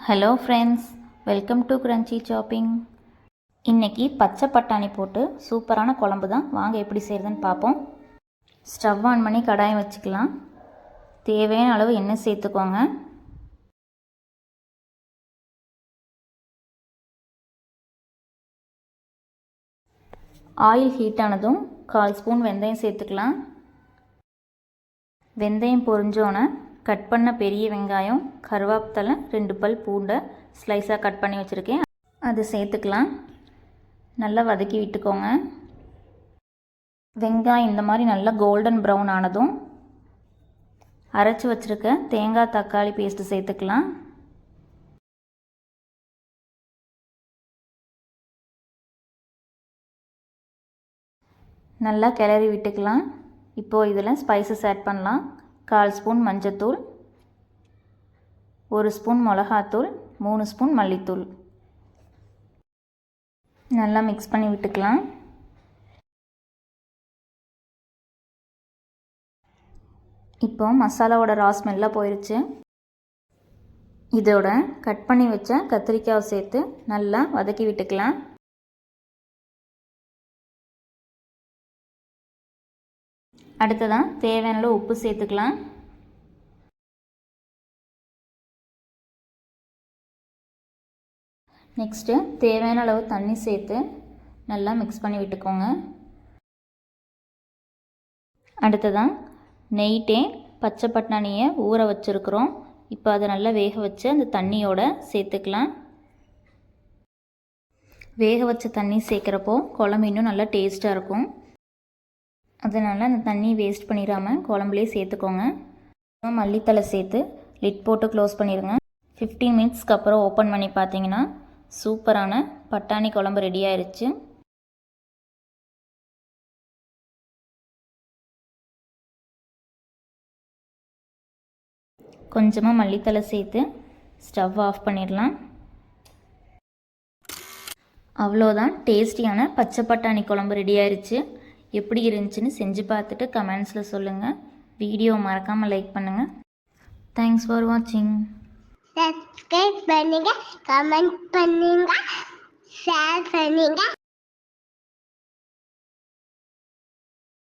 Hello friends, welcome to crunchy chopping. இன்றைக்கி பச்சை பட்டாணி போட்டு சூப்பரான குழம்பு தான். வாங்க எப்படி செய்கிறதுன்னு பார்ப்போம். ஸ்டவ் ஆன் பண்ணி கடாயம் வச்சுக்கலாம். தேவையான அளவு எண்ணெய் சேர்த்துக்கோங்க. ஆயில் ஹீட் ஆனதும் 1/4 ஸ்பூன் வெந்தயம் சேர்த்துக்கலாம். வெந்தயம் பொரிஞ்சோன்னே கட் பண்ண பெரிய வெங்காயம், கருவேப்பிலை, 2 பல் பூண்டை ஸ்லைஸாக கட் பண்ணி வச்சுருக்கேன், அது சேர்த்துக்கலாம். நல்லா வதக்கி விட்டுக்கோங்க. வெங்காயம் இந்த மாதிரி நல்லா கோல்டன் ப்ரௌன் ஆனதும் அரைச்சி வச்சுருக்க தேங்காய் தக்காளி பேஸ்ட்டு சேர்த்துக்கலாம். நல்லா கிளறி விட்டுக்கலாம். இப்போது இதில் ஸ்பைசஸ் ஆட் பண்ணலாம். 1/4 ஸ்பூன் மஞ்சத்தூள், 1 ஸ்பூன் மிளகாத்தூள், 3 ஸ்பூன் மல்லித்தூள். நல்லா மிக்ஸ் பண்ணி விட்டுக்கலாம். இப்போ மசாலாவோட ரா ஸ்மெல்லாம் போயிடுச்சு. இதோட கட் பண்ணி வச்ச கத்திரிக்காயை சேர்த்து நல்லா வதக்கி விட்டுக்கலாம். அடுத்ததான் தேவையான அளவு உப்பு சேர்த்துக்கலாம். நெக்ஸ்ட்டு தேவையான அளவு தண்ணி சேர்த்து நல்லா மிக்ஸ் பண்ணி விட்டுக்கோங்க. அடுத்ததான் நைட்டே பச்சை பட்டாணியை ஊற வச்சுருக்குறோம். இப்போ அதை நல்லா வேக வச்சு அந்த தண்ணியோடு சேர்த்துக்கலாம். வேக வச்ச தண்ணி சேர்க்குறப்போ குழம்பு இன்னும் நல்லா டேஸ்ட்டாக இருக்கும். அதனால் அந்த தண்ணி வேஸ்ட் பண்ணிடாமல் குழம்புலேயே சேர்த்துக்கோங்க. மல்லித்தலை சேர்த்து லிட் போட்டு க்ளோஸ் பண்ணிடுங்க. 15 மினிட்ஸ்க்கு அப்புறம் ஓப்பன் பண்ணி பார்த்தீங்கன்னா சூப்பரான பட்டாணி குழம்பு ரெடி ஆயிடுச்சு. கொஞ்சமாக மல்லித்தலை சேர்த்து ஸ்டவ் ஆஃப் பண்ணிடலாம். அவ்வளோதான், டேஸ்டியான பச்சை பட்டாணி குழம்பு ரெடி ஆயிடுச்சு. எப்படி இருந்துச்சுன்னு செஞ்சு பார்த்துட்டு கமெண்ட்ஸில் சொல்லுங்கள். வீடியோ மறக்காமல் லைக் பண்ணுங்கள். தேங்க்ஸ் ஃபார் வாட்சிங். சப்ஸ்கிரைப் பண்ணுங்கள், கமெண்ட் பண்ணுங்கள், ஷேர் பண்ணுங்கள்.